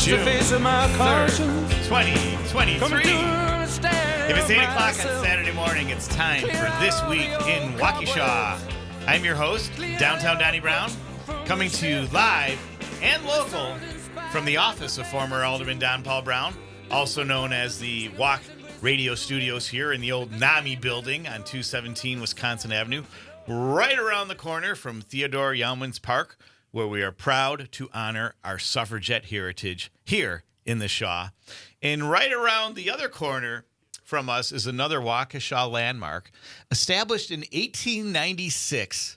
June 3rd, 2023. If it's 8 o'clock on Saturday morning, it's time for This Week in Waukesha. I'm your host, Downtown Donnie Brown, coming to you live and local from the office of former Alderman Don Paul Brown, also known as the Walk Radio Studios here in the old NAMI building on 217 Wisconsin Avenue, right around the corner from Theodore Youmans Park, where we are proud to honor our suffragette heritage here in the Shaw. And right around the other corner from us is another Waukesha landmark, established in 1896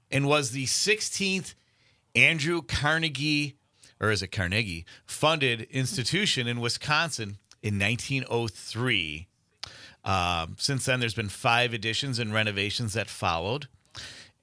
and was the 16th Andrew Carnegie, or is it Carnegie, funded institution in Wisconsin in 1903. Since then, there's been 5 additions and renovations that followed.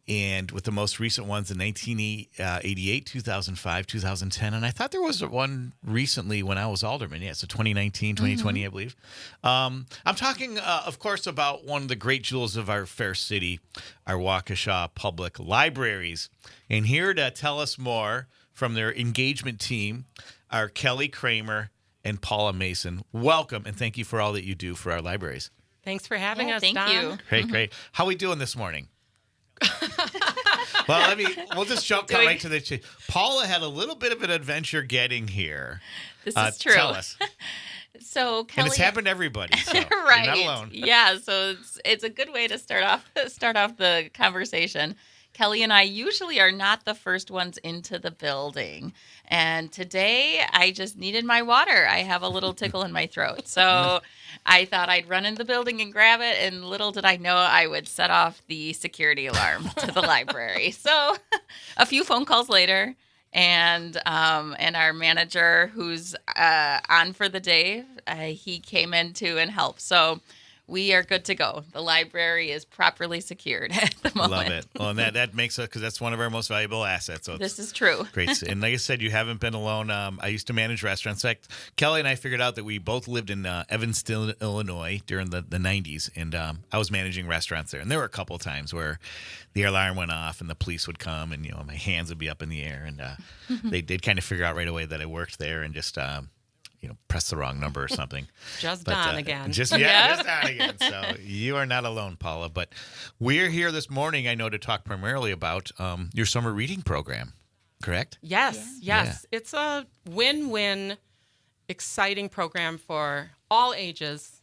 And with the most recent ones in 1988, 2005, 2010. And I thought there was one recently when I was alderman. Yeah, so 2019, 2020, I believe. I'm talking, of course, about one of the great jewels of our fair city, our Waukesha Public Libraries. And here to tell us more from their engagement team are Kelli, Cramer, and Paula Mason. Welcome, and thank you for all that you do for our libraries. Thanks for having us, thank Don. you. Great. How are we doing this morning? Well, we'll just jump right to the chase. Paula had a little bit of an adventure getting here. This is true. Tell us. So Kelli, And it's happened to everybody, so right? You're not alone. Yeah, so it's a good way to start off the conversation. Kelli and I usually are not the first ones into the building. And today I just needed my water. I have a little tickle in my throat. So I thought I'd run in the building and grab it. And little did I know I would set off the security alarm to the library. So a few phone calls later, and our manager, who's on for the day, he came in too and helped. So we are good to go. The library is properly secured at the moment. Love it. Well, and that makes us, because that's one of our most valuable assets. So this is true. Great. And like I said, you haven't been alone. I used to manage restaurants. In fact, Kelli and I figured out that we both lived in Evanston, Illinois during the 90s. And I was managing restaurants there. And there were a couple of times where the alarm went off and the police would come and, my hands would be up in the air. And they'd kind of figure out right away that I worked there and just press the wrong number or something. Just Don again. Just Don again. So you are not alone, Paula. But we're here this morning, I know, to talk primarily about your summer reading program, correct? Yes. Yeah. It's a win-win, exciting program for all ages.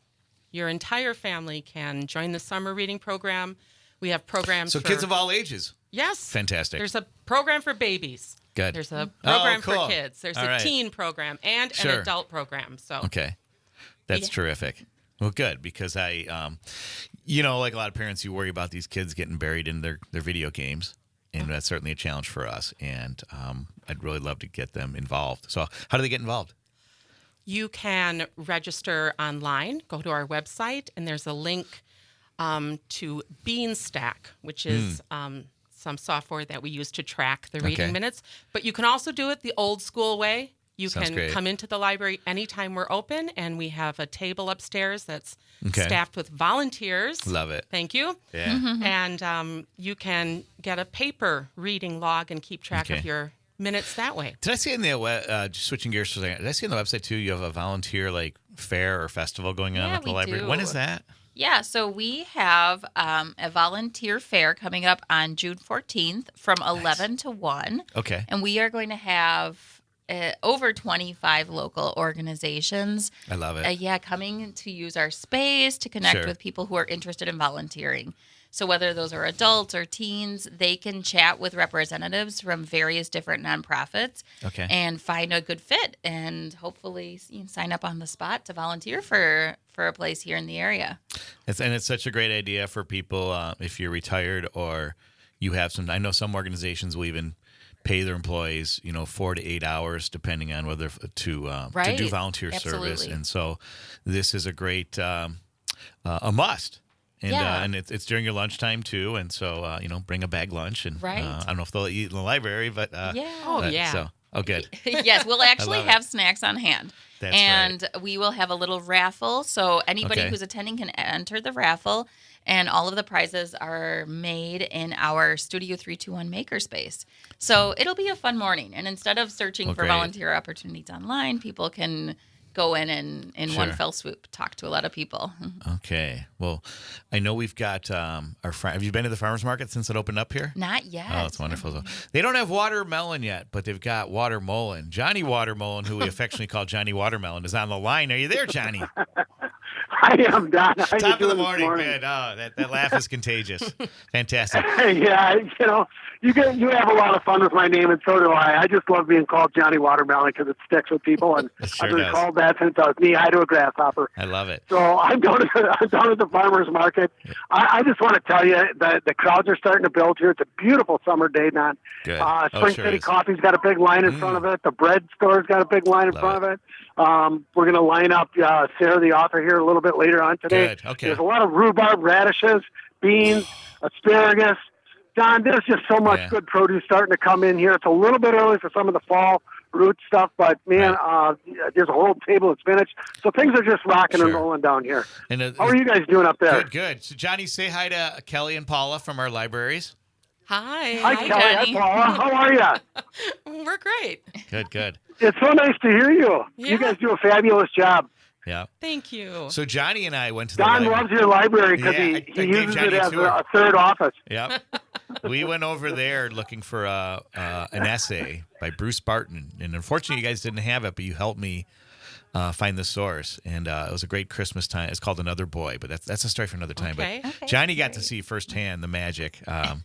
Your entire family can join the summer reading program. We have programs for kids of all ages. Yes. Fantastic. There's a program for babies. Good. There's a program cool. for kids. There's all a right. teen program and an adult program. So okay. That's terrific. Well, good, because I, like a lot of parents, you worry about these kids getting buried in their video games, and that's certainly a challenge for us, and I'd really love to get them involved. So how do they get involved? You can register online, go to our website, and there's a link to Beanstack, which is some software that we use to track the reading minutes. But you can also do it the old school way. You can come into the library anytime we're open, and we have a table upstairs that's staffed with volunteers. Love it. Thank you. Yeah. And you can get a paper reading log and keep track of your minutes that way. Did I see in the just switching gears for a second? Did I see on the website too? You have a volunteer fair or festival going on at the library. Do. When is that? Yeah, so we have a volunteer fair coming up on June 14th from 11 to 1. Okay. And we are going to have over 25 local organizations. I love it. Coming to use our space to connect with people who are interested in volunteering. So whether those are adults or teens, they can chat with representatives from various different nonprofits and find a good fit and hopefully sign up on the spot to volunteer for a place here in the area. It's such a great idea for people if you're retired or you have some. I know some organizations will even pay their employees, 4 to 8 hours, depending on whether to do volunteer service. And so this is a great a must. And it's during your lunchtime too, and so bring a bag lunch, and I don't know if they'll eat in the library, but So Oh, good. Yes, we'll actually love have snacks on hand. That's and we will have a little raffle. So anybody who's attending can enter the raffle. And all of the prizes are made in our Studio 321 makerspace. So it'll be a fun morning. And instead of searching for volunteer opportunities online, people can go in one fell swoop, talk to a lot of people. Okay. Well, I know we've got our friend. Have you been to the farmers market since it opened up here? Not yet. Oh, it's wonderful. So they don't have watermelon yet, but they've got watermelon. Johnny Watermelon, who we affectionately call Johnny Watermelon, is on the line. Are you there, Johnny? I am, Don. How Top you of the doing morning. this morning? Good. Oh, that laugh is contagious. Fantastic. Yeah, you have a lot of fun with my name, and so do I. I just love being called Johnny Watermelon because it sticks with people, and Sure I've been does. called that since I was knee-high to a grasshopper. I love it. So I'm down at the farmers market. I just want to tell you that the crowds are starting to build here. It's a beautiful summer day, Don. Good. Spring sure City is. Coffee's got a big line in front of it. The bread store's got a big line in Love front of it. We're going to line up Sarah, the author, here a little bit later on today. Good. Okay. There's a lot of rhubarb, radishes, beans, asparagus. Don, there's just so much good produce starting to come in here. It's a little bit early for some of the fall root stuff, but man, there's a whole table of spinach. So things are just rocking and rolling down here. And, how are you guys doing up there? Good, good. So, Johnny, say hi to Kelly and Paula from our libraries. Hi. Hi, Kelly. Hi, Johnny. Paula. How are you? We're great. Good, good. It's so nice to hear you. Yeah. You guys do a fabulous job. Yeah. Thank you. So Johnny and I went to the Don library. loves your library because Yeah, I he gave uses Johnny it a as tour. a third office. Yep. We went over there looking for an essay by Bruce Barton, and unfortunately, you guys didn't have it, but you helped me find the source, and it was a great Christmas time. It's called Another Boy, but that's a story for another time. Okay. But Johnny got to see firsthand the magic on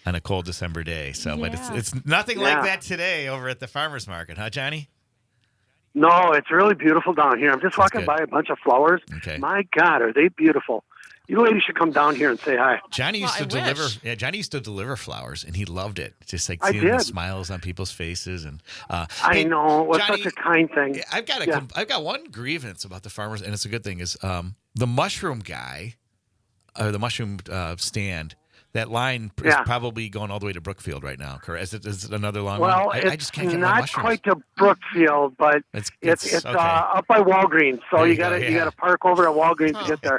a cold December day. So, but it's nothing like that today over at the farmers market, huh, Johnny? No, it's really beautiful down here. I'm just walking good. by a bunch of flowers. Okay. My God, are they beautiful? You ladies should come down here and say hi. Johnny used to I deliver. wish. Yeah, Johnny used to deliver flowers, and he loved it. Just like I seeing the did. smiles on people's faces, and I know. It was Johnny, such a kind thing. I've got one grievance about the farmers, and it's a good thing. Is the mushroom guy, or the mushroom stand? That line is probably going all the way to Brookfield right now. Correct? Is it another long Well, line? I just can't get my not mushrooms. quite to Brookfield, but it's okay. up by Walgreens. So There you you go, got to park over at Walgreens to get there.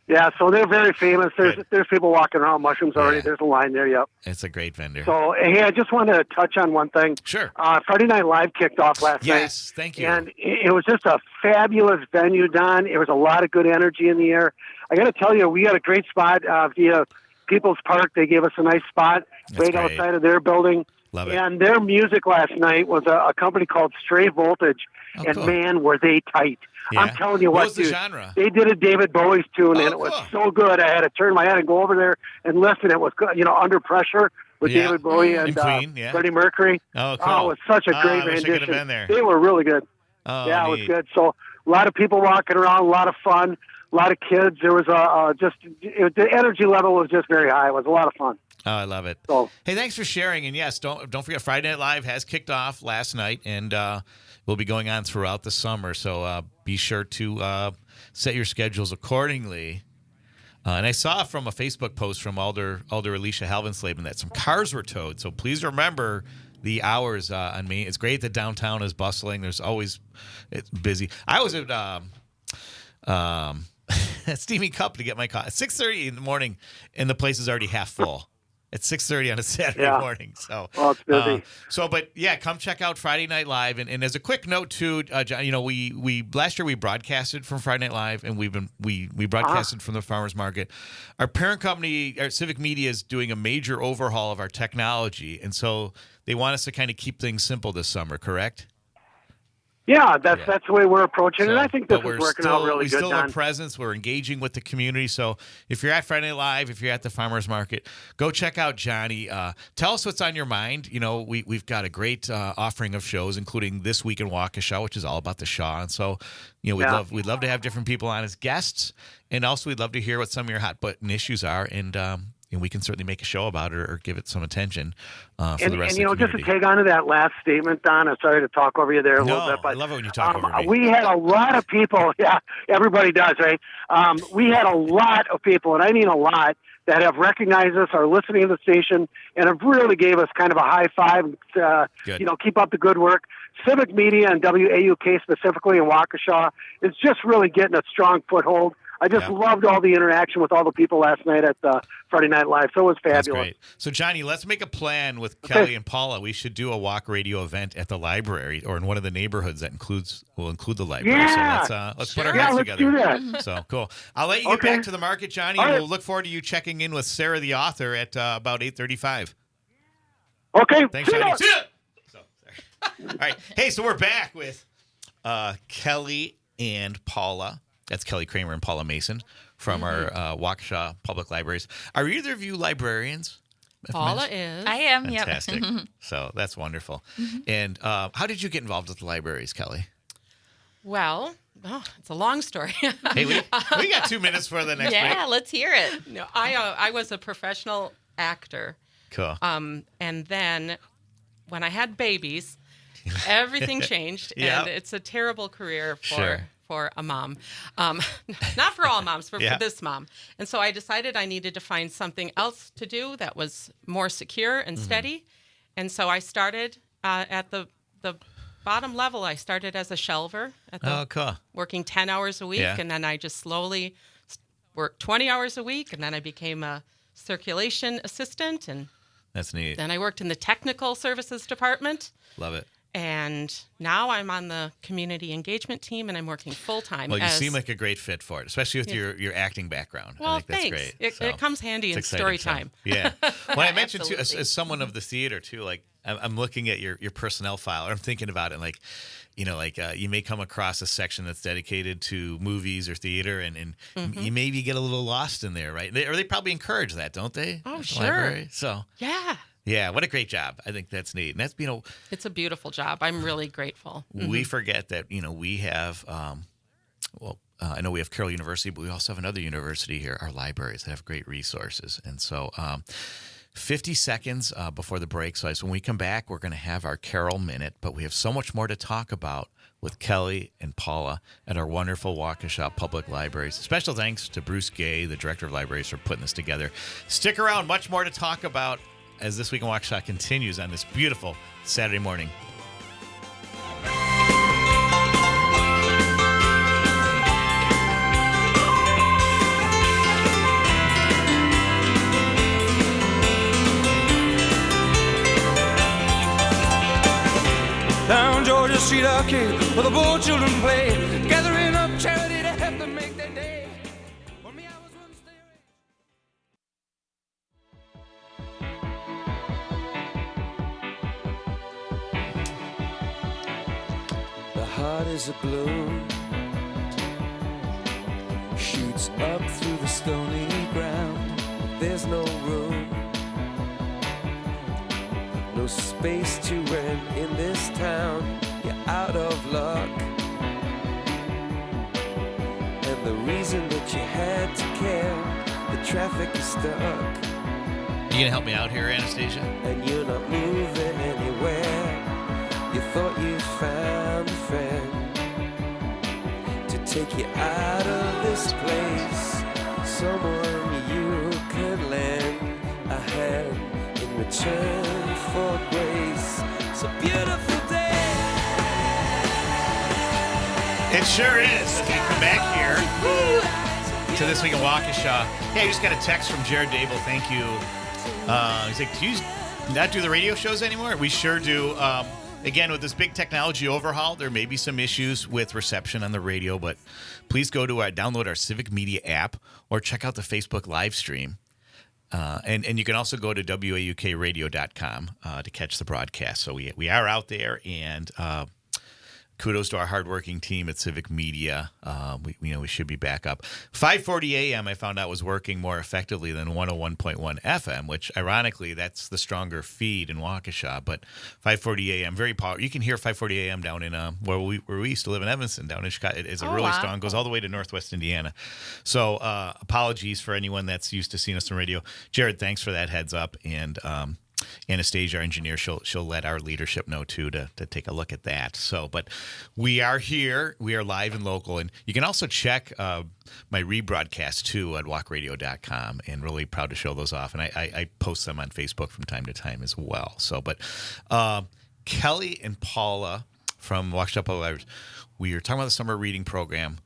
Yeah, so they're very famous. There's people walking around mushrooms already. Yeah. There's a line there. Yep. It's a great vendor. So hey, I just wanted to touch on one thing. Sure. Friday Night Live kicked off last night. Yes, thank you. And it was just a fabulous venue, Don. It was a lot of good energy in the air. I got to tell you, we got a great spot via People's Park. They gave us a nice spot right outside of their building. Love it. And their music last night was a company called Stray Voltage. Oh, and cool. man, were they tight. Yeah. I'm telling you What what, was the dude, genre? they did a David Bowie's tune, and it was cool. so good. I had to turn my head and go over there and listen. It was, Under Pressure with Yeah. David Bowie and Queen, yeah. Freddie Mercury. Oh, cool. Oh, it was such a great I wish I could have rendition. been there. They were really good. Oh, Yeah, it was neat. good. So a lot of people walking around, a lot of fun, a lot of kids. There was the energy level was just very high. It was a lot of fun. Oh, I love it. So Hey, thanks for sharing. And yes, don't forget, Friday Night Live has kicked off last night, and will be going on throughout the summer. So be sure to set your schedules accordingly. And I saw from a Facebook post from Alder Alicia Halvensleben that some cars were towed. So please remember the hours on Main. It's great that downtown is bustling. It's busy. I was at Steamy Cup to get my car at 6:30 in the morning, and the place is already half full. At 6:30 on a Saturday morning. So, well, it's busy. But yeah, come check out Friday Night Live. And as a quick note too, John, we last year we broadcasted from Friday Night Live, and we broadcasted from the farmers market. Our parent company, our Civic Media, is doing a major overhaul of our technology, and so they want us to kind of keep things simple this summer. Correct? Yeah, that's the way we're approaching it. And I think this but is working out really we good, still Don. have presence. We're engaging with the community. So if you're at Friday Night Live, if you're at the farmers market, go check out Johnny. Tell us what's on your mind. We've got a great offering of shows, including This Week in Waukesha, which is all about the Shaw. And so, we'd love to have different people on as guests, and also we'd love to hear what some of your hot button issues are, and we can certainly make a show about it or give it some attention for the rest of the community. Just to tag on to that last statement, Don, I'm sorry to talk over you there a little bit, but I love it when you talk over me. we had a lot of people. Yeah, everybody does, right? We had a lot of people, and I mean a lot, that have recognized us, are listening to the station, and have really gave us kind of a high five. Keep up the good work. Civic Media and WAUK specifically in Waukesha is just really getting a strong foothold. I just loved all the interaction with all the people last night at the Friday Night Live. So it was fabulous. That's great. So, Johnny, let's make a plan with Kelly and Paula. We should do a walk radio event at the library or in one of the neighborhoods that will include the library. Yeah. So let's put our heads together. Do that. So cool. I'll let you get back to the market, Johnny, and we'll look forward to you checking in with Sarah, the author, at about 8:35. Okay. Thanks, Johnny. See ya. All right. Hey, so we're back with Kelly and Paula. That's Kelli Cramer and Paula Mason from our Waukesha Public Libraries. Are either of you librarians? Paula is. I am, Fantastic. yep. So that's wonderful. And how did you get involved with the libraries, Kelly? Well, it's a long story. Hey, we got 2 minutes for the next break. Let's hear it. No, I was a professional actor. Cool. And then when I had babies, everything changed, and it's a terrible career for a mom. Not for all moms, but for this mom. And so I decided I needed to find something else to do that was more secure and steady. And so I started at the bottom level. I started as a shelver working 10 hours a week, and then I just slowly worked 20 hours a week, and then I became a circulation assistant, and that's neat. Then I worked in the technical services department. Love it. And now I'm on the community engagement team, and I'm working full-time. Well, you seem like a great fit for it, especially with your acting background. Well, I think that's thanks. great. It comes handy in story time. Yeah. Well, I mentioned, too, as someone of the theater, too, like I'm looking at your personnel file, or I'm thinking about it, like, you may come across a section that's dedicated to movies or theater, and you maybe get a little lost in there, right? Or they probably encourage that, don't they? Oh, sure. Library? So yeah. Yeah, what a great job. I think that's neat. And that's, it's a beautiful job. I'm really grateful. We forget that, we have, I know we have Carroll University, but we also have another university here, our libraries that have great resources. And so 50 seconds before the break. So when we come back, we're going to have our Carroll Minute, but we have so much more to talk about with Kelly and Paula at our wonderful Waukesha Public Libraries. Special thanks to Bruce Gay, the Director of Libraries, for putting this together. Stick around. Much more to talk about as This Week in Waukesha continues on this beautiful Saturday morning. Down Georgia Street Arcade, where the poor children play, gathering up charity to help them make their day. For me, I was one stay away. The heart is a balloon, shoots up through the stony ground. There's no room, no space to rent in this town. You're out of luck, and the reason that you had to care, the traffic is stuck. You gonna help me out here, Anastasia? And you're not moving anywhere. You thought you found a friend to take you out of this place, someone you could lend a hand in return for grace. It's a beautiful day. It sure is. As we come back here to This Week in Waukesha. Hey, I just got a text from Jared Dable. Thank you. He's like, do you not do the radio shows anymore? We sure do. Again, with this big technology overhaul, there may be some issues with reception on the radio, but please go to download our Civic Media app or check out the Facebook live stream. And you can also go to WAUKradio.com to catch the broadcast. So we are out there, and kudos to our hardworking team at Civic Media. We should be back up. 540 AM I found out was working more effectively than 101.1 FM, which ironically that's the stronger feed in Waukesha. But 540 AM, very powerful. You can hear 540 AM down in where we used to live in Evanston, down in Chicago. It's a really strong. Goes all the way to Northwest Indiana. So apologies for anyone that's used to seeing us on radio. Jared, thanks for that heads up. And Anastasia, our engineer, she'll let our leadership know too to take a look at that. So, but we are here. We are live and local, and you can also check my rebroadcast too at walkradio.com, and really proud to show those off. And I post them on Facebook from time to time as well. So, but Kelli and Paula from Waukesha Library, we are talking about the summer reading program.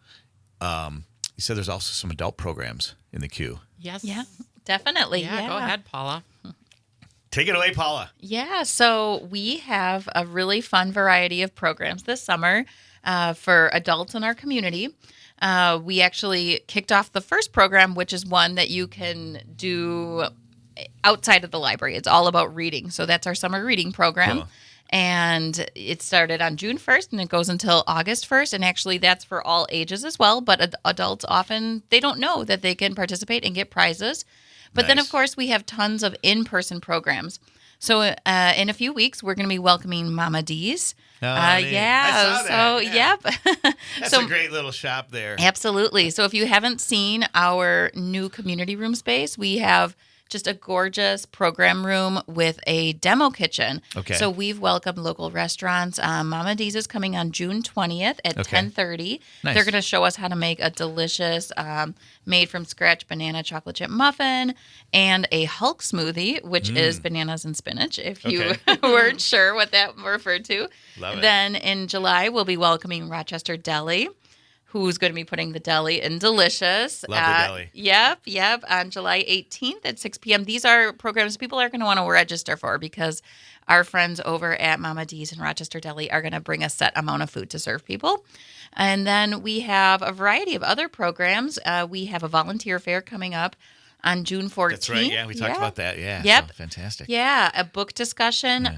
You said there's also some adult programs in the queue. Yes. Yeah, definitely. Yeah, go ahead, Paula. Take it away, Paula. Yeah, so we have a really fun variety of programs this summer for adults in our community. We actually kicked off the first program, which is one that you can do outside of the library. It's all about reading. So that's our summer reading program. Cool. And it started on June 1st and it goes until August 1st. And actually that's for all ages as well. But adults often, they don't know that they can participate and get prizes. But then, of course, we have tons of in-person programs. So in a few weeks, we're going to be welcoming Mama D's. I saw that. So, yeah. Yep. That's a great little shop there. Absolutely. So if you haven't seen our new community room space, we have just a gorgeous program room with a demo kitchen. Okay. So we've welcomed local restaurants. Mama D's is coming on June 20th at 10:30. Nice. They're going to show us how to make a delicious made-from-scratch banana chocolate chip muffin and a Hulk smoothie, which is bananas and spinach, if you weren't sure what that referred to. Love it. Then in July, we'll be welcoming Rochester Deli, who's going to be putting the deli in Delicious. Love the deli. Yep. On July 18th at 6 p.m. These are programs people are going to want to register for because our friends over at Mama D's and Rochester Deli are going to bring a set amount of food to serve people. And then we have a variety of other programs. We have a volunteer fair coming up on June 14th. That's right. Yeah, we talked about that. Yeah. Yep. So fantastic. Yeah, a book discussion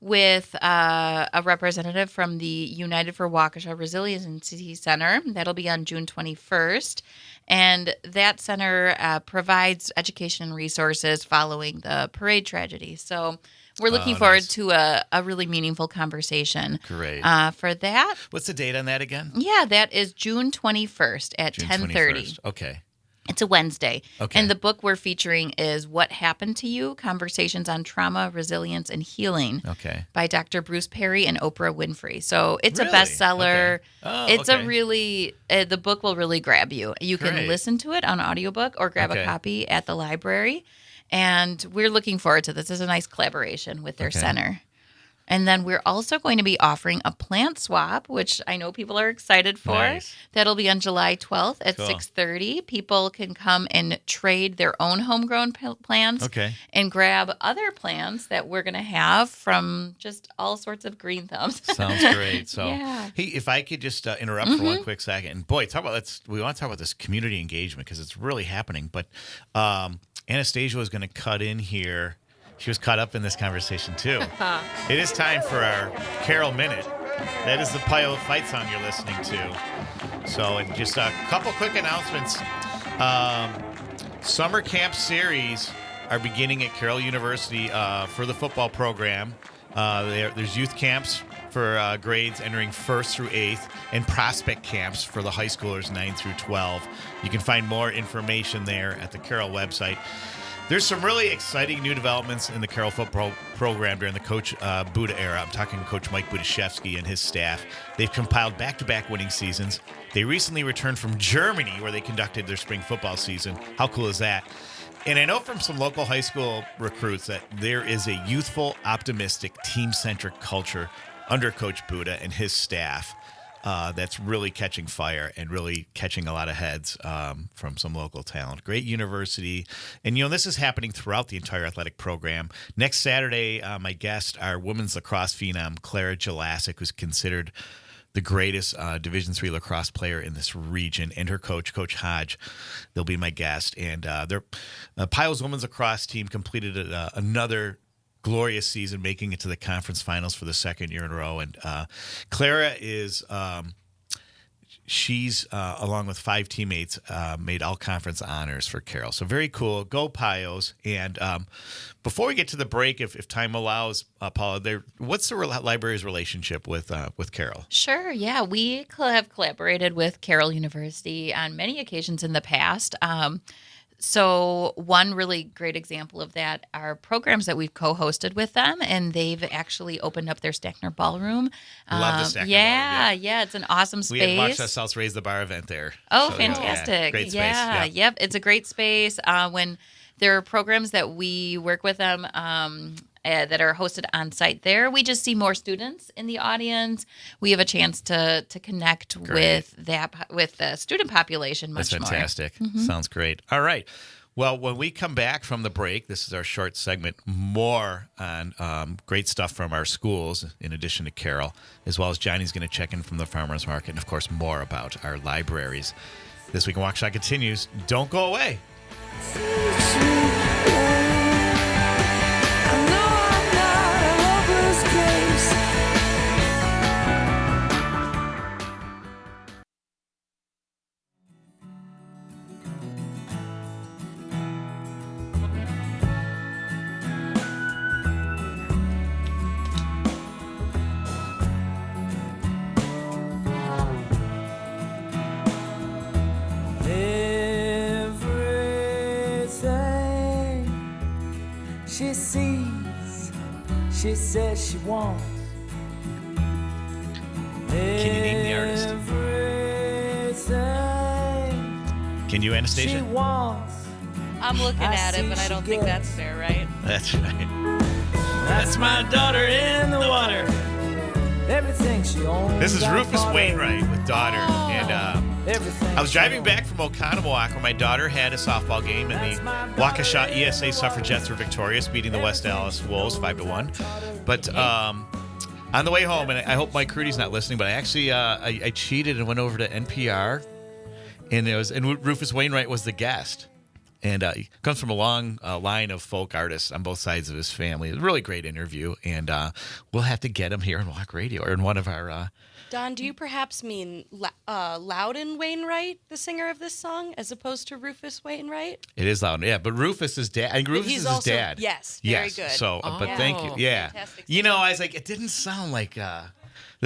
with a representative from the United for Waukesha Resiliency Center. That'll be on June 21st. And that center provides education and resources following the parade tragedy. So we're looking forward to a really meaningful conversation. Great. For that. What's the date on that again? Yeah, that is June 21st at 10:30. Okay. It's a Wednesday. Okay. And the book we're featuring is What Happened to You? Conversations on Trauma, Resilience, and Healing by Dr. Bruce Perry and Oprah Winfrey. So it's a bestseller. Okay. Oh, it's a really, the book will really grab you. You can listen to it on audiobook or grab a copy at the library. And we're looking forward to this. This is a nice collaboration with their center. And then we're also going to be offering a plant swap, which I know people are excited for. Nice. That'll be on July 12th at 6:30. People can come and trade their own homegrown plants and grab other plants that we're going to have from just all sorts of green thumbs. Sounds great. So, hey, if I could just interrupt for one quick second. And boy, we want to talk about this community engagement because it's really happening. But Anastasia was going to cut in here. She was caught up in this conversation, too. It is time for our Carol Minute. That is the Pilot Fight song you're listening to. So, and just a couple quick announcements. Summer camp series are beginning at Carroll University for the football program. There's youth camps for grades entering 1st through 8th and prospect camps for the high schoolers 9 through 12. You can find more information there at the Carroll website. There's some really exciting new developments in the Carroll football program during the Coach Buda era. I'm talking Coach Mike Budaszewski and his staff. They've compiled back-to-back winning seasons. They recently returned from Germany, where they conducted their spring football season. How cool is that? And I know from some local high school recruits that there is a youthful, optimistic, team-centric culture under Coach Buda and his staff that's really catching fire and really catching a lot of heads from some local talent. Great university. And, this is happening throughout the entire athletic program. Next Saturday, my guest, our women's lacrosse phenom, Clara Jelassic, who's considered the greatest Division III lacrosse player in this region, and her coach, Coach Hodge. They'll be my guest. And their Piles women's lacrosse team completed another glorious season, making it to the conference finals for the second year in a row. And Clara is, she's along with 5 teammates, made all conference honors for Carroll. So very cool. Go Pios. And before we get to the break, if time allows, Paula, what's the library's relationship with Carroll? Sure. Yeah, we have collaborated with Carroll University on many occasions in the past. So one really great example of that are programs that we've co-hosted with them, and they've actually opened up their Stackner Ballroom. Love the Stackner Ballroom. Yeah, it's an awesome space. We had watched ourselves raise the bar event there. Oh, So, fantastic. Great space. Yeah, yep. It's a great space. When there are programs that we work with them that are hosted on site there, we just see more students in the audience. We have a chance to connect with the student population much more. That's fantastic. Sounds great. All right. Well, when we come back from the break, this is our short segment, more on great stuff from our schools, in addition to Carol, as well as Johnny's going to check in from the farmers market, and, of course, more about our libraries. This Week in Waukesha continues. Don't go away. She sees, she says she wants. Can you name the artist? Can you, Anastasia? She wants. I'm looking at it, but I don't think that's fair, right? That's right. That's my daughter in the water. Everything she owns. This is Rufus Wainwright with Daughter. And Everything I was driving back from Oconomowoc where my daughter had a softball game, and the Waukesha ESA Suffragettes were victorious, beating the West Dallas Wolves 5-1. But on the way home, and I hope Mike Crudy's not listening, but I actually I cheated and went over to NPR, and Rufus Wainwright was the guest. And he comes from a long line of folk artists on both sides of his family. It was a really great interview, and we'll have to get him here in Walk Radio, or in one of our... Don, do you perhaps mean Loudon Wainwright, the singer of this song, as opposed to Rufus Wainwright? It is Loudon, yeah. But Rufus is dad. I think Rufus is his dad. Yes, very good. So, but thank you. Yeah. Fantastic. You know, I was like, it didn't sound like the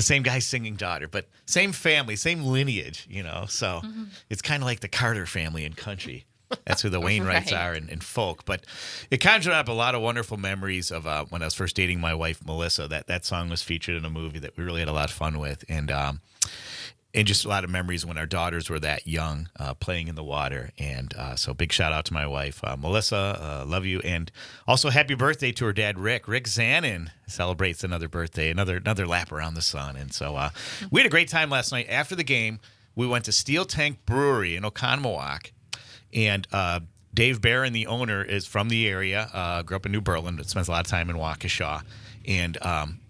same guy singing Daughter, but same family, same lineage, you know. So it's kind of like the Carter family in country. That's who the Wainwrights are in folk. But it conjured up a lot of wonderful memories of when I was first dating my wife, Melissa. That song was featured in a movie that we really had a lot of fun with. And just a lot of memories when our daughters were that young, playing in the water. And so big shout out to my wife, Melissa. Love you. And also happy birthday to her dad, Rick. Rick Zanin celebrates another birthday, another lap around the sun. And so we had a great time last night. After the game, we went to Steel Tank Brewery in Oconomowoc. And Dave Barron, the owner, is from the area, grew up in New Berlin, but spends a lot of time in Waukesha. And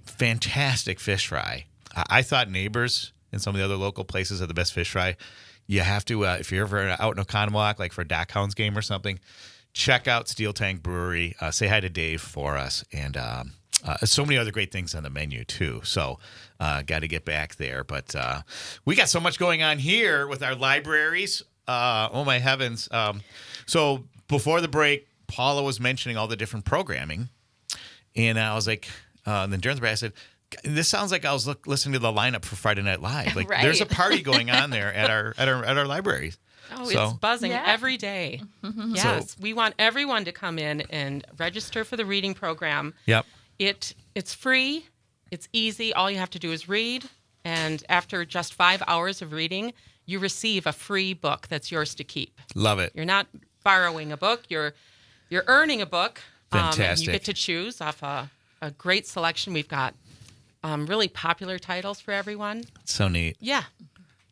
fantastic fish fry. I thought Neighbors and some of the other local places are the best fish fry. You have to, if you're ever out in Oconomowoc, like for a Dock Hounds game or something, check out Steel Tank Brewery. Say hi to Dave for us. And so many other great things on the menu, too. So got to get back there. But we got so much going on here with our libraries. Oh, my heavens. So before the break, Paula was mentioning all the different programming. And I was like, and then during the break, I said, this sounds like I was listening to the lineup for Friday Night Live. Like, Right. There's a party going on there at our libraries. Oh, So- it's buzzing Yeah. every day. Yes, we want everyone to come in and register for the reading program. Yep. It's free. It's easy. All you have to do is read. And after just 5 hours of reading, you receive a free book that's yours to keep. Love it. You're not borrowing a book. You're earning a book. And Fantastic. you get to choose off a great selection. We've got really popular titles for everyone. So neat. Yeah.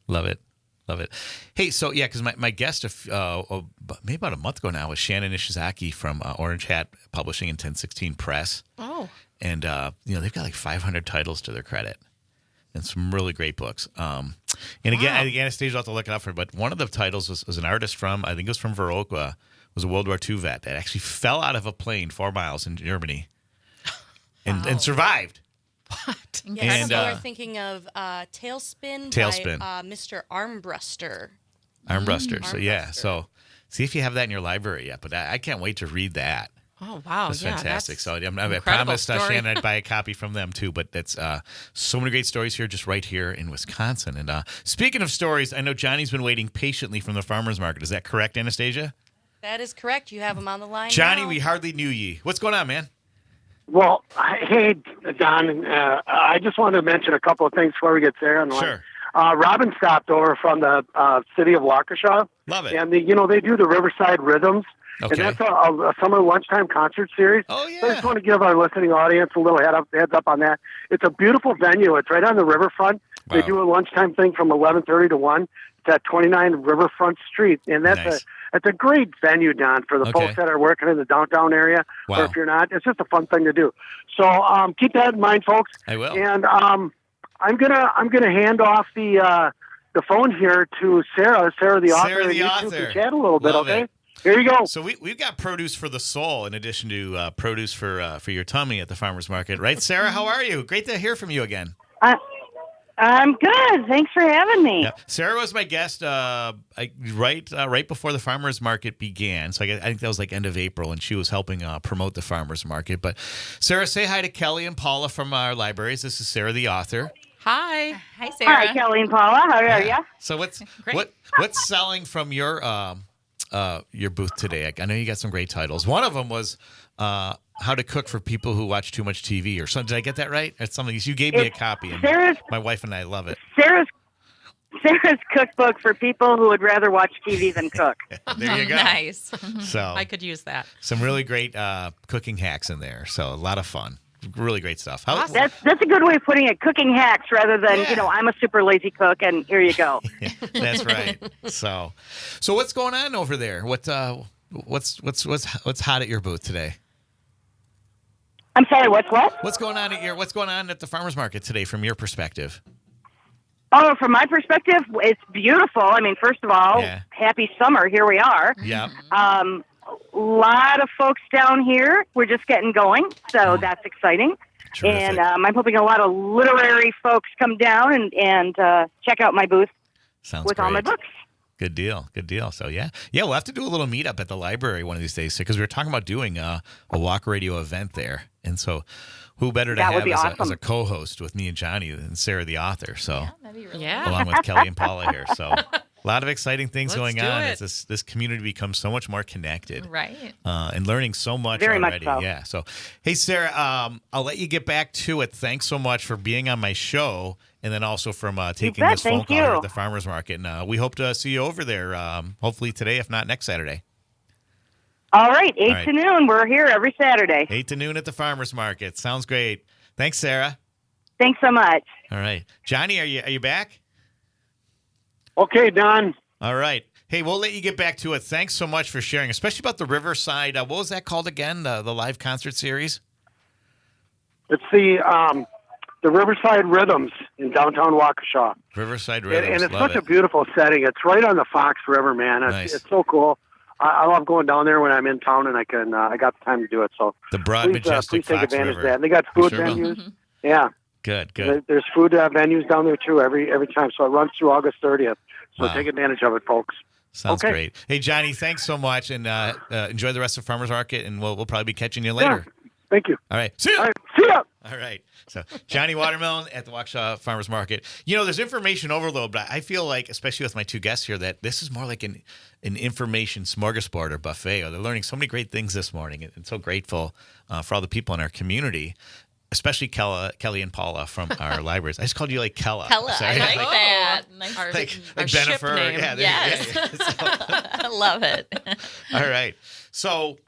Love it. Love it. Hey, so yeah, because my guest maybe about a month ago now was Shannon Ishizaki from Orange Hat Publishing and 1016 Press. Oh. And they've got like 500 titles to their credit. And some really great books. And again, I think Anastasia will have to look it up for, but one of the titles was an artist from, I think it was from Waukesha, was a World War II vet that actually fell out of a plane 4 miles in Germany and survived. What? Yes, And, so we're thinking of Tailspin by Mr. Armbruster. Armbruster. So yeah, Armbruster. so see if you have that in your library yet. But I can't wait to read that. Oh, wow. That's yeah, fantastic. So I incredible promised story. Shannon I'd buy a copy from them too. But that's so many great stories here, just right here in Wisconsin. And speaking of stories, I know Johnny's been waiting patiently from the farmers market. Is that correct, Anastasia? That is correct. You have him on the line Johnny, now. we hardly knew ye. What's going on, man? Well, hey, Don, I just wanted to mention a couple of things before we get Sarah on the line. Sure. Robin stopped over from the city of Waukesha. Love it. And, they do the Riverside Rhythms. Okay. And that's a summer lunchtime concert series. Oh, yeah. So I just want to give our listening audience a little heads up on that. It's a beautiful venue. It's right on the riverfront. Wow. They do a lunchtime thing from 11:30 to 1. It's at 29 Riverfront Street. And that's Nice. It's a great venue, Don, for the Okay. folks that are working in the downtown area. Wow. Or if you're not, it's just a fun thing to do. So keep that in mind, folks. I will. And I'm gonna hand off the phone here to Sarah the author. Sarah the and you two author. can chat a little bit, Love okay? it. Here you go. So we've got produce for the soul in addition to produce for your tummy at the farmer's market, right? Sarah, how are you? Great to hear from you again. I'm good. Thanks for having me. Yeah. Sarah was my guest right before the farmer's market began. So I think that was like end of April, and she was helping promote the farmer's market. But Sarah, say hi to Kelli and Paula from our libraries. This is Sarah, the author. Hi. Hi, Sarah. Hi, Kelly and Paula. How are you? So what's Great. what's selling from your booth today? I know you got some great titles. One of them was how to cook for people who watch too much TV or something. Did I get that right? It's something you gave me a copy, and Sarah's my wife and I love it. Sarah's cookbook for people who would rather watch TV than cook. There you go. Nice. So I could use that. some really great cooking hacks in there. So a lot of fun. Really great stuff. How, Awesome. That's a good way of putting it. Cooking hacks rather than Yeah. I'm a super lazy cook and here you go. That's right. So what's going on over there? What's hot at your booth today? I'm sorry. What? What's going on at the farmers market today from your perspective? Oh, from my perspective, it's beautiful. I mean, first of all, Yeah. happy summer. Here we are. Yeah. A lot of folks down here. We're just getting going, so that's exciting. Terrific. And I'm hoping a lot of literary folks come down and check out my booth Sounds with great. all my books. Good deal. So yeah, we'll have to do a little meetup at the library one of these days because we were talking about doing a walk radio event there, and so who better to That would have be as awesome. a co-host with me and Johnny than Sarah the author? So That'd be really Yeah. along with Kelly and Paula here, so a lot of exciting things Let's going do on it. as this community becomes so much more connected. right. And learning so much Very much already. so. Yeah. So, hey, Sarah, I'll let you get back to it. Thanks so much for being on my show and then also from taking bet. this phone Thank call here you. at the farmer's market. And we hope to see you over there, hopefully today, if not next Saturday. All right, 8 All right. to noon. We're here every Saturday. 8 to noon at the farmer's market. Sounds great. Thanks, Sarah. Thanks so much. All right. Johnny, are you back? Okay, Don. All right. Hey, we'll let you get back to it. Thanks so much for sharing, especially about the Riverside. What was that called again? The live concert series? It's the Riverside Rhythms in downtown Waukesha. Riverside And Rhythms. it's Love such a it. beautiful setting. It's right on the Fox River, man. Nice. It's so cool. I love going down there when I'm in town and I got the time to do it. So The broad, majestic please take Fox advantage River. of that. And they got food sure will. venues. Yeah. Good. There's food venues down there too every time. So it runs through August 30th. So Wow. take advantage of it, folks. Sounds Okay. great. Hey, Johnny, thanks so much, and enjoy the rest of Farmers Market, and we'll probably be catching you later. Yeah. Thank you. All right. See ya. All right. See ya. All right. So, Johnny Watermelon at the Waukesha Farmers Market. There's information overload, but I feel like, especially with my two guests here, that this is more like an information smorgasbord or buffet. They're learning so many great things this morning, and so grateful for all the people in our community, especially Kelly and Paula from our libraries. I just called you like Kella. Kella, Sorry. I like that. Nice. Our, like our ship Jennifer. name. Yeah, Yes. yeah. Love it. All right. So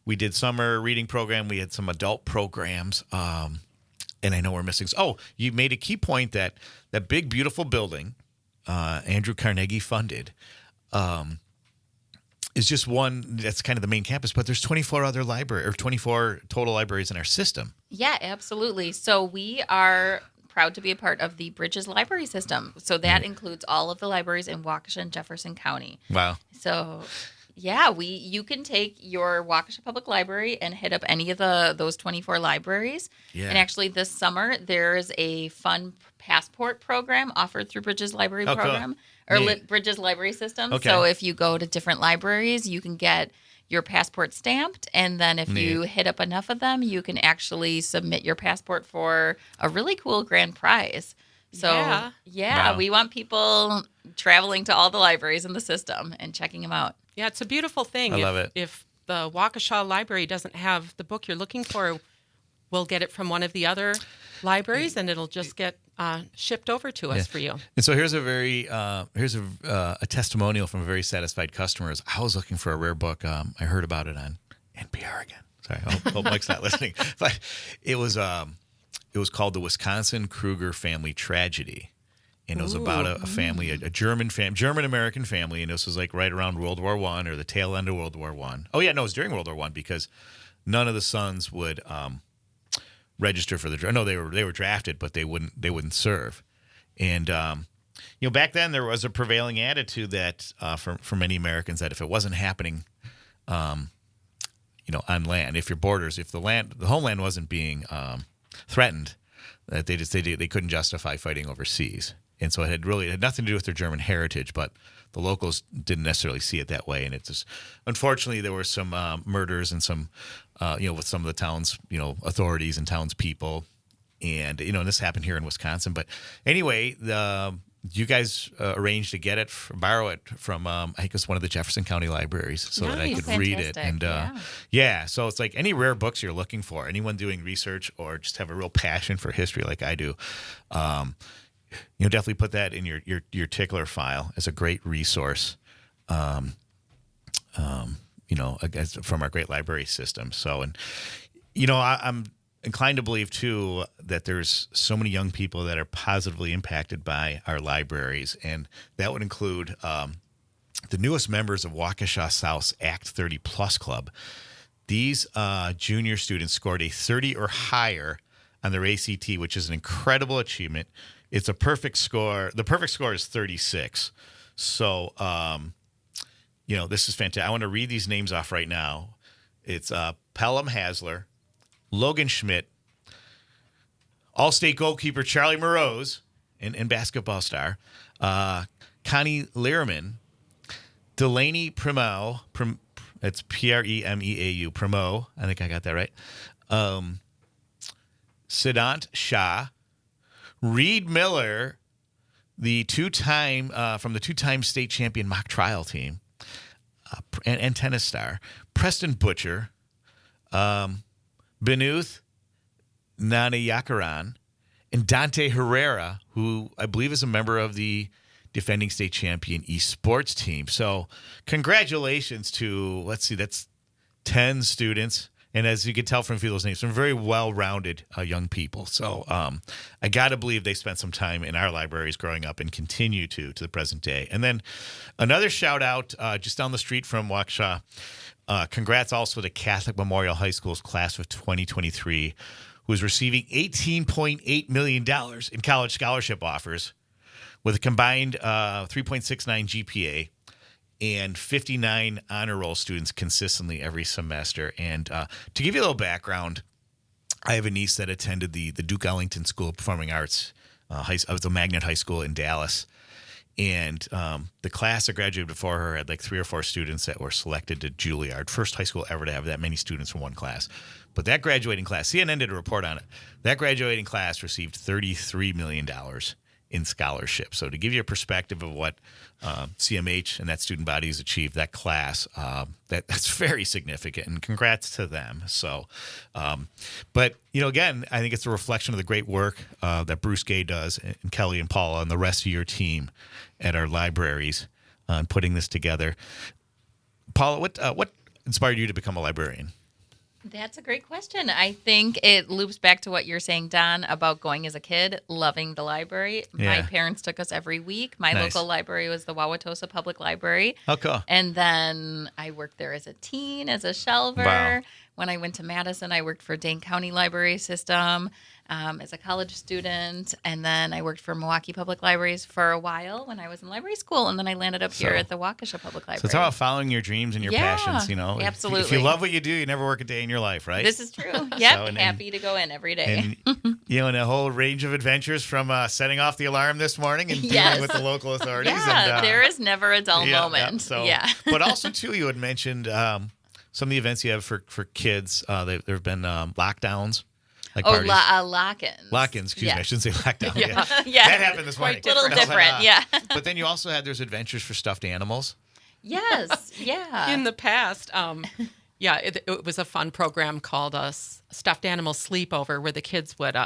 we did summer reading program. We had some adult programs. And I know we're missing. Oh, you made a key point that big, beautiful building Andrew Carnegie funded is just one that's kind of the main campus. But there's 24 other 24 total libraries in our system. Yeah, absolutely. So we are proud to be a part of the Bridges Library System. So that includes all of the libraries in Waukesha and Jefferson County. Wow. So, yeah, you can take your Waukesha Public Library and hit up any of those 24 libraries. Yeah. And actually, this summer there's a fun passport program offered through Bridges Library Oh, cool. program or Neat. Bridges Library System. Okay. So if you go to different libraries, you can get your passport stamped, and then if you Neat. hit up enough of them, you can actually submit your passport for a really cool grand prize. So, Yeah. Wow. we want people traveling to all the libraries in the system and checking them out. Yeah, it's a beautiful thing. I love it. If the Waukesha Library doesn't have the book you're looking for, we'll get it from one of the other libraries, and it'll just get shipped over to us for you. And so here's a testimonial from a very satisfied customer. I was looking for a rare book. I heard about it on NPR again. Sorry, I hope Mike's not listening. But it was called The Wisconsin Kruger Family Tragedy. And it was about a family, a German-American family, and this was like right around World War I or the tail end of World War I. Oh, yeah, no, it was during World War I because none of the sons would register for the draft. No, they were drafted, but they wouldn't serve. And back then there was a prevailing attitude that for many Americans that if it wasn't happening, on land, if the homeland wasn't being threatened, that they couldn't justify fighting overseas. And so it had nothing to do with their German heritage, but the locals didn't necessarily see it that way. And it's just, unfortunately, there were some murders and some, with some of the town's, authorities and townspeople. And, this happened here in Wisconsin. But anyway, you guys arranged to borrow it from, I think it was one of the Jefferson County libraries so that I could read it. And so it's like any rare books you're looking for, anyone doing research or just have a real passion for history like I do, definitely put that in your tickler file as a great resource, from our great library system. So, and, I'm inclined to believe, too, that there's so many young people that are positively impacted by our libraries, and that would include the newest members of Waukesha South's Act 30 Plus Club. These junior students scored a 30 or higher on their ACT, which is an incredible achievement. It's a perfect score. The perfect score is 36. So, this is fantastic. I want to read these names off right now. It's Pelham Hasler, Logan Schmidt, All-State goalkeeper Charlie Morose, and basketball star, Connie Learman, Delaney Premau, that's Premeau, Premau, I think I got that right, Siddhant Shah, Reed Miller, the from the two-time state champion mock trial team, and tennis star, Preston Butcher, Benuth Nanayakaran, and Dante Herrera, who I believe is a member of the defending state champion esports team. So congratulations to, that's 10 students. And as you can tell from a few of those names, some very well-rounded young people. So I got to believe they spent some time in our libraries growing up and continue to the present day. And then another shout-out just down the street from Waukesha. Congrats also to Catholic Memorial High School's class of 2023, who is receiving $18.8 million in college scholarship offers with a combined 3.69 GPA. And 59 honor roll students consistently every semester. And to give you a little background, I have a niece that attended the Duke Ellington School of Performing Arts, the Magnet High School in Dallas. And the class that graduated before her had like 3 or 4 students that were selected to Juilliard. First high school ever to have that many students from one class. But that graduating class, CNN did a report on it, that graduating class received $33 million in scholarship. So to give you a perspective of what CMH and that student body has achieved, that class, that's very significant, and congrats to them. So, but, again, I think it's a reflection of the great work that Bruce Gay does, and Kelli and Paula and the rest of your team at our libraries on putting this together. Paula, what inspired you to become a librarian? That's a great question. I think it loops back to what you're saying, Don, about going as a kid, loving the library. Yeah. My parents took us every week. My Nice. local library was the Wauwatosa Public Library. Oh, cool. And then I worked there as a teen, as a shelver. Wow. When I went to Madison, I worked for Dane County Library System as a college student. And then I worked for Milwaukee Public Libraries for a while when I was in library school. And then I landed up here at the Waukesha Public Library. So it's all about following your dreams and your passions, Absolutely. If you love what you do, you never work a day in your life, right? This is true. Yep. and happy to go in every day. And, and a whole range of adventures from setting off the alarm this morning and dealing Yes. with the local authorities. Yeah, and, there is never a dull moment. So, yeah. But also, too, you had mentioned some of the events you have for kids. There have been lockdowns Like Oh, parties? lock-ins. Lock-ins, excuse me. I shouldn't say lockdown. Yeah. Yeah. That happened this morning. A little No, different, yeah. But then you also had there's adventures for stuffed animals. Yes, yeah. In the past, it was a fun program called Stuffed Animal Sleepover, where the kids would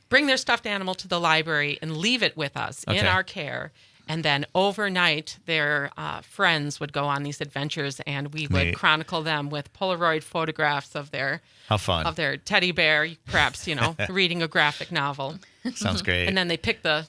bring their stuffed animal to the library and leave it with us in our care. And then overnight, their friends would go on these adventures, and we would chronicle them with Polaroid photographs of their teddy bear, perhaps reading a graphic novel. Sounds great. And then they pick the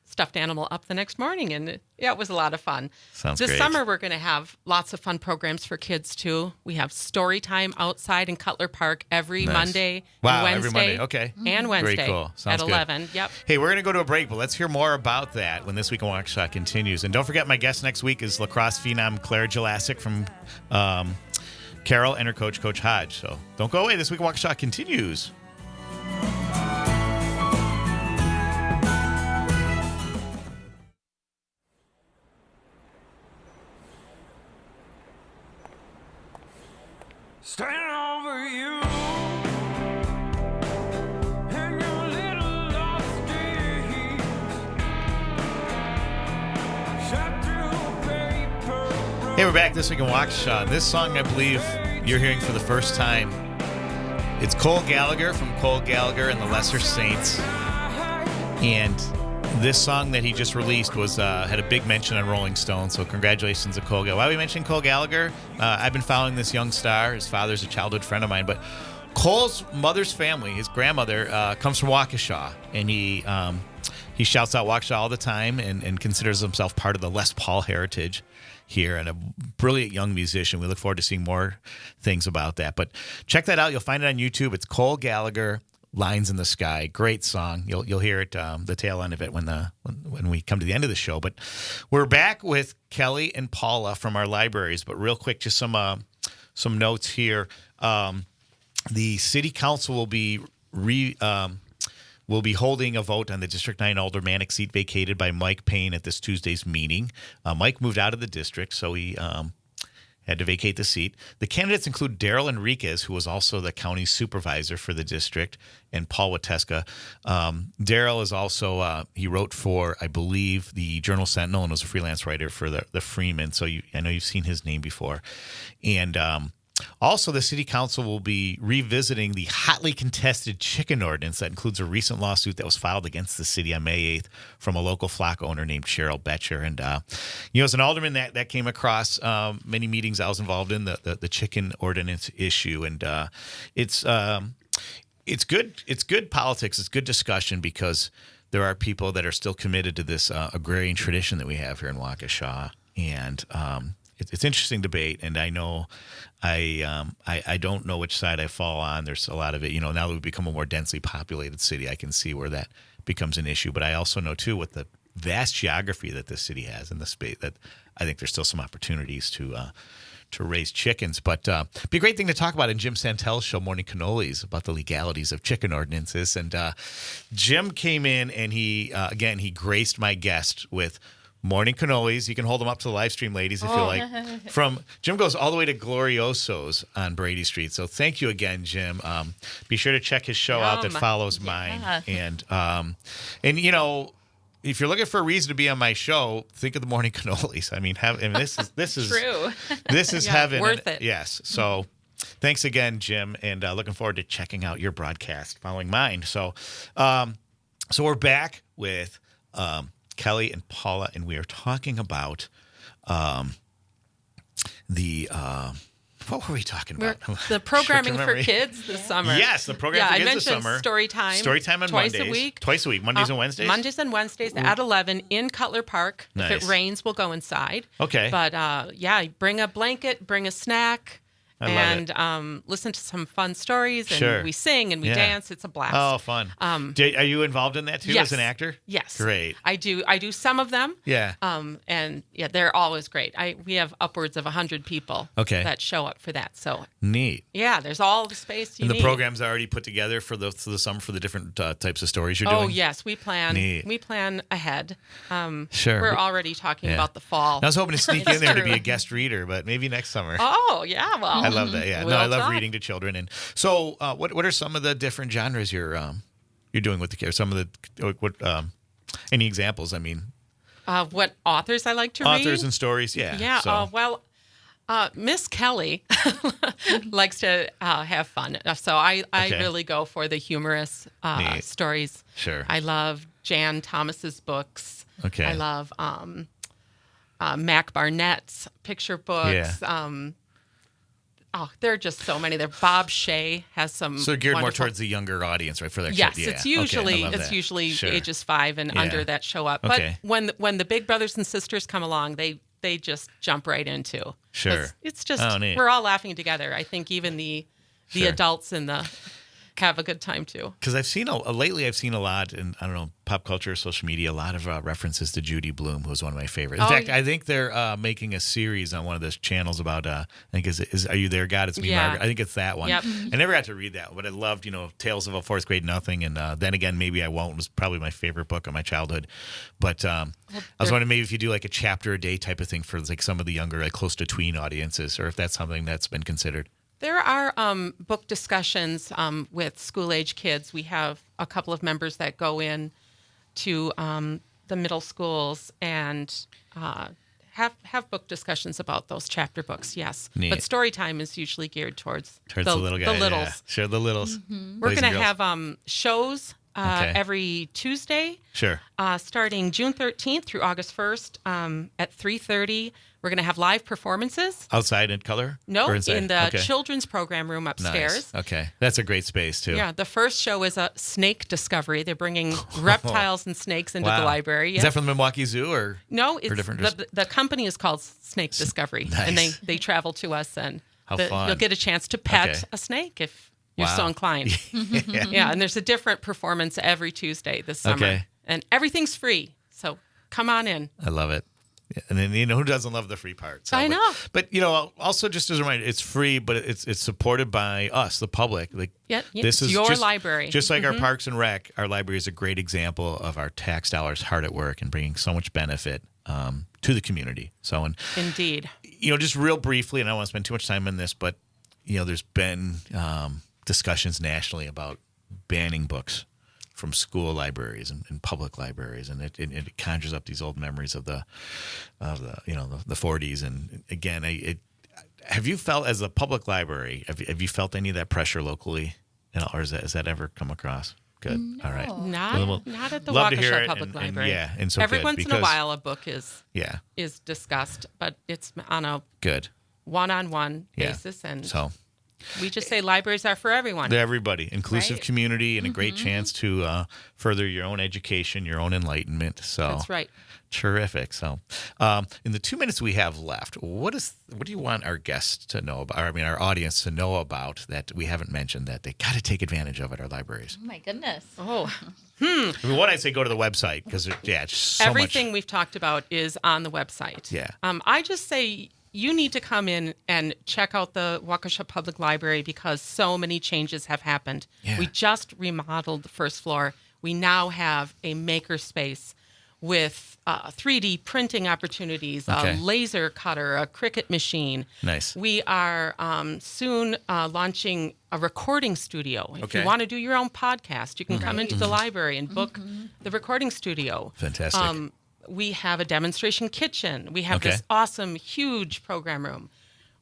stuffed animal up the next morning, and it was a lot of fun. Sounds this great. summer we're going to have lots of fun programs for kids too. We have story time outside in Cutler Park every Monday and Wednesday. Every Monday. Okay. And Wednesday Very cool. Sounds at good. 11. Yep. Hey, we're going to go to a break, but let's hear more about that when This Week in Waukesha continues. And don't forget, my guest next week is lacrosse phenom Claire Jelassic from Carroll and her coach, Coach Hodge. So don't go away. This Week in Waukesha continues. Stand over you and your little lost dreams. Shot through paper. Hey, we're back This Week in Waukesha. This song, I believe, you're hearing for the first time. It's Cole Gallagher from Cole Gallagher and the Lesser Saints. And this song that he just released was had a big mention on Rolling Stone, so congratulations to Cole Gallagher. Why are we mentioning Cole Gallagher? I've been following this young star. His father's a childhood friend of mine, but Cole's mother's family, his grandmother, comes from Waukesha, and he shouts out Waukesha all the time and considers himself part of the Les Paul heritage here, and a brilliant young musician. We look forward to seeing more things about that. But check that out. You'll find it on YouTube. It's Cole Gallagher, Lines in the Sky. Great song. You'll hear it, the tail end of it when we come to the end of the show. But we're back with Kelli and Paula from our libraries. But real quick, just some notes here. The city council will be holding a vote on the District 9 aldermanic seat vacated by Mike Payne at this Tuesday's meeting. Mike moved out of the district, so he had to vacate the seat. The candidates include Daryl Enriquez, who was also the county supervisor for the district, and Paul Wateska. Daryl is also, he wrote for, I believe, the Journal Sentinel and was a freelance writer for the Freeman. So I know you've seen his name before. And also, the city council will be revisiting the hotly contested chicken ordinance that includes a recent lawsuit that was filed against the city on May 8th from a local flock owner named Cheryl Betcher. And, as an alderman, that came across many meetings I was involved in, the chicken ordinance issue. And it's good. It's good politics. It's good discussion because there are people that are still committed to this agrarian tradition that we have here in Waukesha. And it's interesting debate, and I know I don't know which side I fall on. There's a lot of it. Now that we've become a more densely populated city, I can see where that becomes an issue. But I also know, too, with the vast geography that this city has in the space, that I think there's still some opportunities to raise chickens. But be a great thing to talk about in Jim Santel's show, Morning Cannolis, about the legalities of chicken ordinances. And Jim came in, and he graced my guest with Morning Cannolis. You can hold them up to the live stream, ladies, if you like. From Jim goes all the way to Glorioso's on Brady Street. So thank you again, Jim. Be sure to check his show out that follows mine. And if you're looking for a reason to be on my show, think of the Morning Cannolis. I mean, this is true. This is heaven. Worth it. Yes. So thanks again, Jim, and looking forward to checking out your broadcast following mine. So we're back with Kelli and Paula, and we are talking about what were we talking about? The programming for kids this summer. Yes, the program for kids this summer. I mentioned story time. Story time on twice Mondays. a week. Twice a week. Mondays and Wednesdays? Mondays and Wednesdays at 11 in Cutler Park. Nice. If it rains, we'll go inside. Okay. But, bring a blanket, bring a snack. I love it. Listen to some fun stories, and Sure. we sing and we dance. It's a blast. Oh, fun. Are you involved in that too yes. as an actor? Yes. Great. I do some of them. Yeah. They're always great. We have upwards of 100 people that show up for that. So neat. Yeah, there's all the space you need. And the program's already put together for the summer for the different types of stories you're doing? Oh, yes. We plan. Neat. We plan ahead. Sure. We're already talking about the fall. I was hoping to sneak in there to be a guest reader, but maybe next summer. Oh, yeah. Well, love that. Yeah, Well I love done. reading to children. And so, what are some of the different genres you're doing with the kids? Some of the any examples? I mean, What authors I like to read? authors and stories. Yeah. Yeah. So. Miss Kelly likes to have fun, so I Okay. really go for the humorous Neat. stories. Sure. I love Jan Thomas's books. Okay. I love Mac Barnett's picture books. Yeah. There are just so many. There, Bob Shea has some. So geared more wonderful- towards the younger audience, right? For their Yes, kids. Yeah. it's usually Okay, I love that. Sure. ages 5 and Yeah. under that show up. Okay. But when the big brothers and sisters come along, they just jump right into. 'Cause Sure. It's just Oh, neat. we're all laughing together. I think even the Sure. adults in the have a good time too. Because I've seen lately, I've seen a lot in pop culture, social media, a lot of references to Judy Blume, who's one of my favorites. In fact, I think they're making a series on one of those channels about. I think is Are You There, God? It's Me, Yeah. Margaret. I think it's that one. Yep. I never got to read that, but I loved Tales of a Fourth Grade Nothing, and then again, Maybe I Won't was probably my favorite book of my childhood. But I was wondering maybe if you do like a chapter a day type of thing for like some of the younger, like close to tween audiences, or if that's something that's been considered. There are book discussions with school-age kids. We have a couple of members that go in to the middle schools and have book discussions about those chapter books. Yes, Neat. but story time is usually geared towards The little guys. the littles. Yeah. Sure, the littles. We're Boys going and to girls. have shows Okay. every Tuesday, Sure. starting June 13th through August 1st at 3:30. We're going to have live performances. Outside in color? No, Or inside? in the Okay. children's program room upstairs. Nice. Okay. That's a great space, too. Yeah, the first show is a snake discovery. They're bringing reptiles and snakes into the Wow. library. Is that from the Milwaukee Zoo or? No, it's different- the company is called Snake Discovery, and Nice. they travel to us, and How fun. you'll get a chance to pet Okay. a snake if you're Wow. so inclined. Yeah, and there's a different performance every Tuesday this summer, Okay. and everything's free. So come on in. I love it. Yeah, and then who doesn't love the free part? So, I know. But also just as a reminder, it's free, but it's supported by us, the public. Like Yeah, this it's is your just, library. Just like our Parks and Rec, our library is a great example of our tax dollars hard at work and bringing so much benefit to the community. So, and Indeed. just real briefly, and I don't want to spend too much time on this, but there's been discussions nationally about banning books from school libraries and public libraries, and it conjures up these old memories of the 40s. And again, have you felt as a public library? Have you felt any of that pressure locally, or has that ever come across? Good. No. All right. Not at the love to hear Waukesha it, Public and Library. yeah, and so every good, once in a because- while a book is Yeah. discussed, but it's on a Good. one-on-one Yeah. basis, and So. we just say libraries are for everyone. To everybody, inclusive Right. community, and a great chance to further your own education, your own enlightenment. So That's right. terrific. So, in the 2 minutes we have left, what do you want our guests to know about? Our audience to know about that we haven't mentioned that they got to take advantage of at our libraries. Oh my goodness. Oh, I mean, what I say, go to the website because it's so everything much. we've talked about is on the website. Yeah. I just say you need to come in and check out the Waukesha Public Library because so many changes have happened. Yeah. We just remodeled the first floor. We now have a maker space with 3D printing opportunities, Okay. a laser cutter, a Cricut machine. Nice. We are soon launching a recording studio. If Okay. you want to do your own podcast, you can come into the library and book the recording studio. Fantastic. We have a demonstration kitchen. We have Okay. this awesome, huge program room.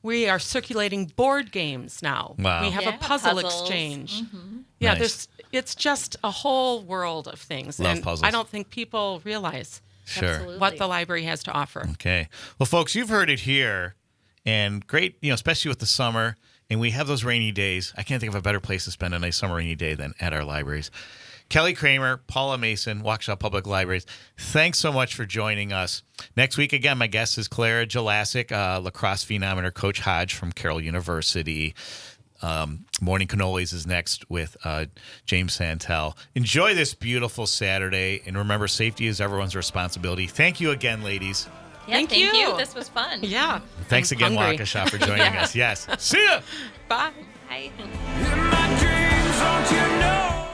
We are circulating board games now. Wow. We have Yeah, a puzzle puzzles. exchange. Yeah, Nice. it's just a whole world of things. Love and puzzles. I don't think people realize Sure. Absolutely. what the library has to offer. Okay. Well, folks, you've heard it here, and great, especially with the summer, and we have those rainy days. I can't think of a better place to spend a nice summer rainy day than at our libraries. Kelli Cramer, Paula Mason, Waukesha Public Libraries, thanks so much for joining us. Next week, again, my guest is Clara Jelasic, lacrosse phenom, and her coach Hodge from Carroll University. Morning Cannolis is next with James Santel. Enjoy this beautiful Saturday, and remember, safety is everyone's responsibility. Thank you again, ladies. Yeah, Thank thank you. you. This was fun. Yeah. Thanks I'm again, hungry. Waukesha, for joining us. Yes. See ya. Bye. Hi. In my dreams, don't you know?